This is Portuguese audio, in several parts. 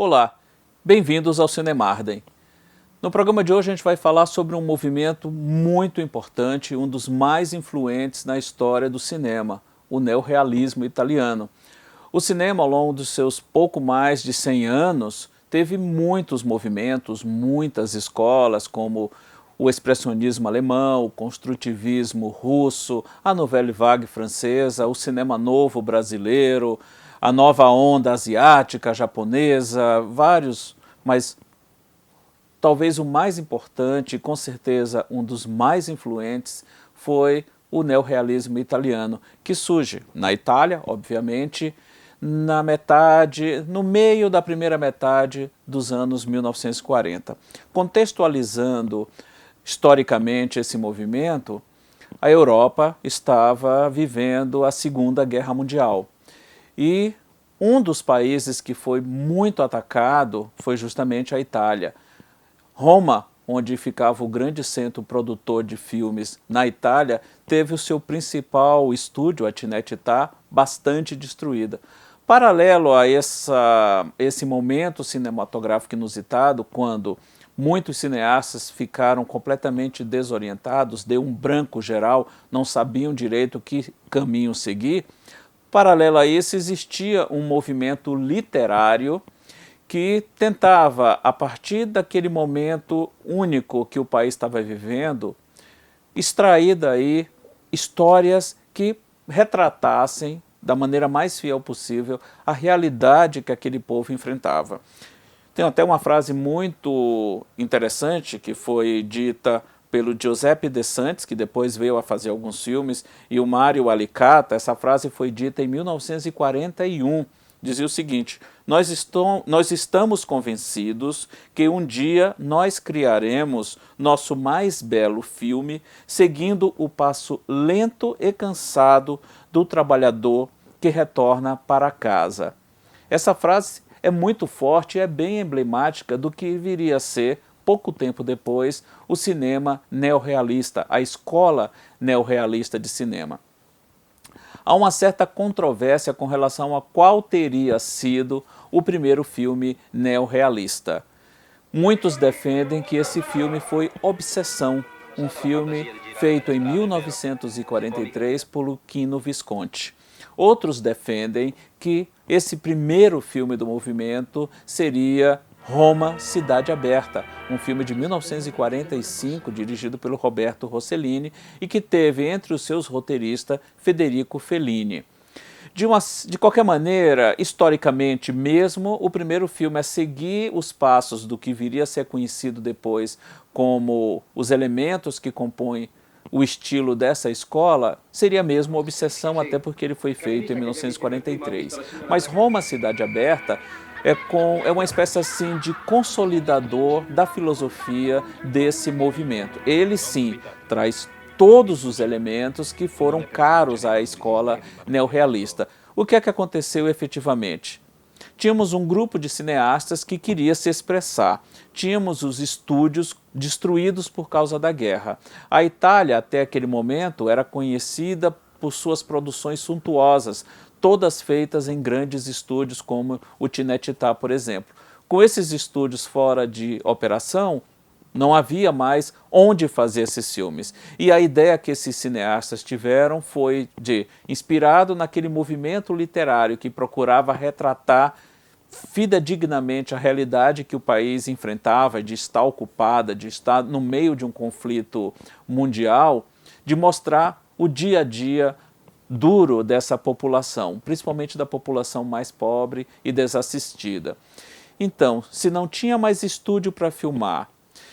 Olá, bem-vindos ao Cinemarden. No programa de hoje a gente vai falar sobre um movimento muito importante, um dos mais influentes na história do cinema, o neorrealismo italiano. O cinema, ao longo dos seus pouco mais de 100 anos, teve muitos movimentos, muitas escolas, como o expressionismo alemão, o construtivismo russo, a nouvelle vague francesa, o cinema novo brasileiro, a nova onda asiática, japonesa, vários, mas talvez o mais importante e com certeza um dos mais influentes foi o neorrealismo italiano, que surge na Itália, obviamente, no meio da primeira metade dos anos 1940. Contextualizando historicamente esse movimento, a Europa estava vivendo a Segunda Guerra Mundial. E um dos países que foi muito atacado foi justamente a Itália. Roma, onde ficava o grande centro produtor de filmes na Itália, teve o seu principal estúdio, a Cinecittà, bastante destruída. Paralelo a esse momento cinematográfico inusitado, quando muitos cineastas ficaram completamente desorientados, deu um branco geral, não sabiam direito que caminho seguir. Paralelo a isso, existia um movimento literário que tentava, a partir daquele momento único que o país estava vivendo, extrair daí histórias que retratassem da maneira mais fiel possível a realidade que aquele povo enfrentava. Tem até uma frase muito interessante que foi dita pelo Giuseppe De Santis, que depois veio a fazer alguns filmes, e o Mario Alicata. Essa frase foi dita em 1941. Dizia o seguinte: nós estamos convencidos que um dia nós criaremos nosso mais belo filme seguindo o passo lento e cansado do trabalhador que retorna para casa. Essa frase é muito forte e é bem emblemática do que viria a ser, pouco tempo depois, o cinema neorrealista, a escola neorrealista de cinema. Há uma certa controvérsia com relação a qual teria sido o primeiro filme neorrealista. Muitos defendem que esse filme foi Obsessão, um filme feito em 1943 por Luchino Visconti. Outros defendem que esse primeiro filme do movimento seria Roma, Cidade Aberta, um filme de 1945 dirigido pelo Roberto Rossellini e que teve entre os seus roteiristas Federico Fellini. De qualquer maneira, historicamente mesmo, o primeiro filme a seguir os passos do que viria a ser conhecido depois como os elementos que compõem o estilo dessa escola seria mesmo Obsessão, até porque ele foi feito em 1943. Mas Roma, Cidade Aberta é uma espécie assim de consolidador da filosofia desse movimento. Ele sim traz todos os elementos que foram caros à escola neorrealista. O que é que aconteceu efetivamente? Tínhamos um grupo de cineastas que queria se expressar. Tínhamos os estúdios destruídos por causa da guerra. A Itália, até aquele momento, era conhecida por suas produções suntuosas, todas feitas em grandes estúdios como o Cinecittà, por exemplo. Com esses estúdios fora de operação, não havia mais onde fazer esses filmes. E a ideia que esses cineastas tiveram foi de, inspirado naquele movimento literário que procurava retratar fidedignamente a realidade que o país enfrentava, de estar ocupada, de estar no meio de um conflito mundial, de mostrar o dia a dia duro dessa população, principalmente da população mais pobre e desassistida. Então, se não tinha mais estúdio para filmar,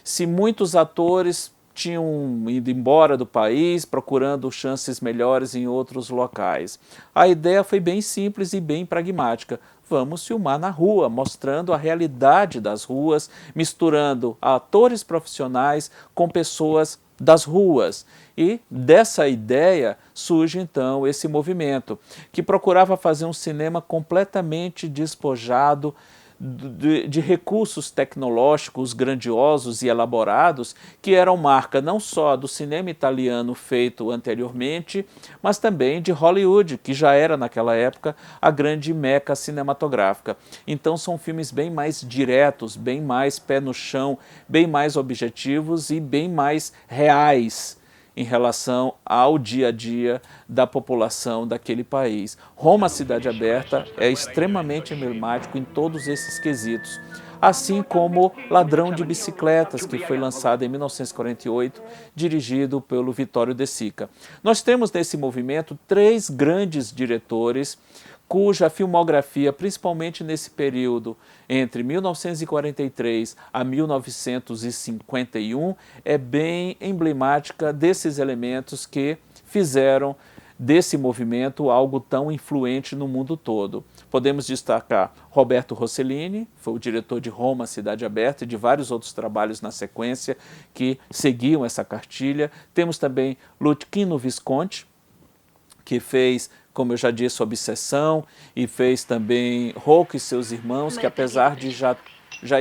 se muitos atores tinham ido embora do país procurando chances melhores em outros locais, a ideia foi bem simples e bem pragmática. Vamos filmar na rua, mostrando a realidade das ruas, misturando atores profissionais com pessoas das ruas. E dessa ideia surge então esse movimento, que procurava fazer um cinema completamente despojado de recursos tecnológicos grandiosos e elaborados que eram marca não só do cinema italiano feito anteriormente, mas também de Hollywood, que já era naquela época a grande meca cinematográfica. Então são filmes bem mais diretos, bem mais pé no chão, bem mais objetivos e bem mais reais em relação ao dia a dia da população daquele país. Roma, Cidade Aberta, é extremamente emblemático em todos esses quesitos. Assim como Ladrão de Bicicletas, que foi lançado em 1948, dirigido pelo Vittorio De Sica. Nós temos nesse movimento três grandes diretores cuja filmografia, principalmente nesse período entre 1943 a 1951, é bem emblemática desses elementos que fizeram desse movimento algo tão influente no mundo todo. Podemos destacar Roberto Rossellini, foi o diretor de Roma, Cidade Aberta, e de vários outros trabalhos na sequência que seguiam essa cartilha. Temos também Luchino Visconti, que fez, como eu já disse, Obsessão, e fez também Rocco e seus irmãos, que apesar de já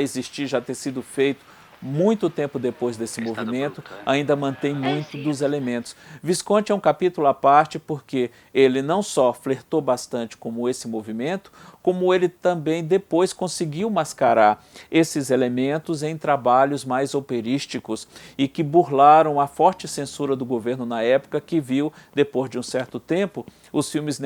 existir, já ter sido feito muito tempo depois desse movimento, ainda mantém muito dos elementos. Visconti é um capítulo à parte porque ele não só flertou bastante com esse movimento, como ele também depois conseguiu mascarar esses elementos em trabalhos mais operísticos e que burlaram a forte censura do governo na época, que viu, depois de um certo tempo, os filmes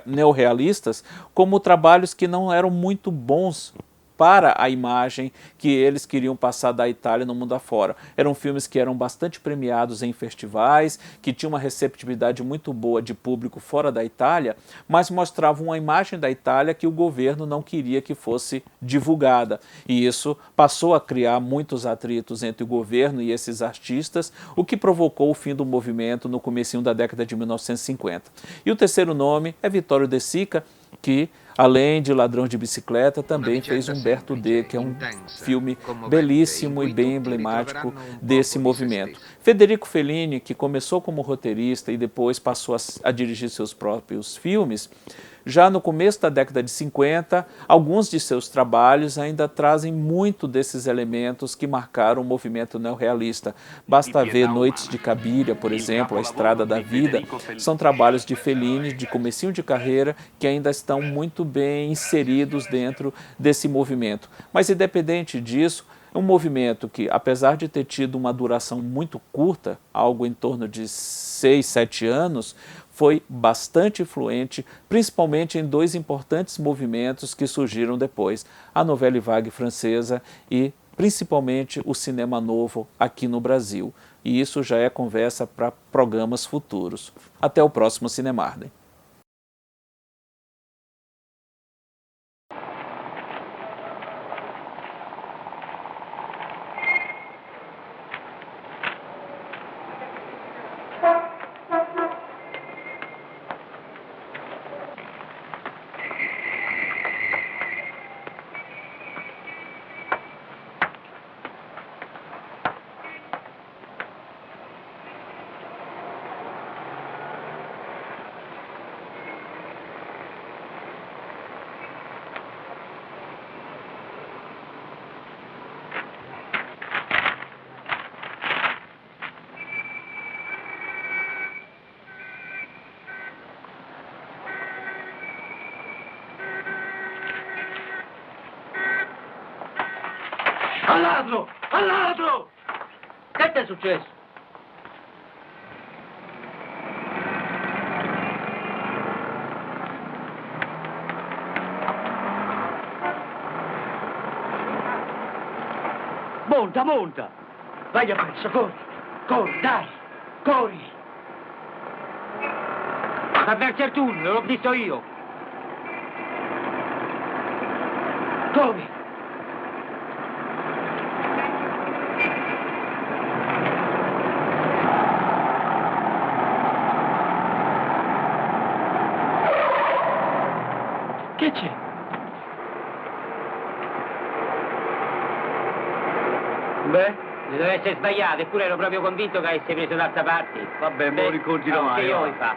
neorrealistas como trabalhos que não eram muito bons para a imagem que eles queriam passar da Itália no mundo afora. Eram filmes que eram bastante premiados em festivais, que tinham uma receptividade muito boa de público fora da Itália, mas mostravam uma imagem da Itália que o governo não queria que fosse divulgada. E isso passou a criar muitos atritos entre o governo e esses artistas, o que provocou o fim do movimento no comecinho da década de 1950. E o terceiro nome é Vittorio De Sica, que além de Ladrão de Bicicleta, também fez Umberto D, que é um filme belíssimo e bem emblemático desse movimento. Federico Fellini, que começou como roteirista e depois passou a dirigir seus próprios filmes, já no começo da década de 50, alguns de seus trabalhos ainda trazem muito desses elementos que marcaram o movimento neorrealista. Basta ver Noites de Cabiria, por exemplo, A Estrada da Vida, são trabalhos de Fellini, de comecinho de carreira, que ainda estão muito bem inseridos dentro desse movimento. Mas independente disso, é um movimento que, apesar de ter tido uma duração muito curta, algo em torno de 6, 7 anos, foi bastante influente, principalmente em dois importantes movimentos que surgiram depois, a Nouvelle Vague francesa e principalmente o cinema novo aqui no Brasil. E isso já é conversa para programas futuros. Até o próximo Cinemarden. Al ladro! Al ladro! Che ti è successo? Monta, monta! Vai appresso, corri! Corri, dai! Corri! Va verso il tunnel, l'ho visto io! Corri! Che c'è? Beh, deve essere sbagliato, eppure ero proprio convinto che avesse preso d'altra parte. Vabbè, mo' riconti domani. Che io fa?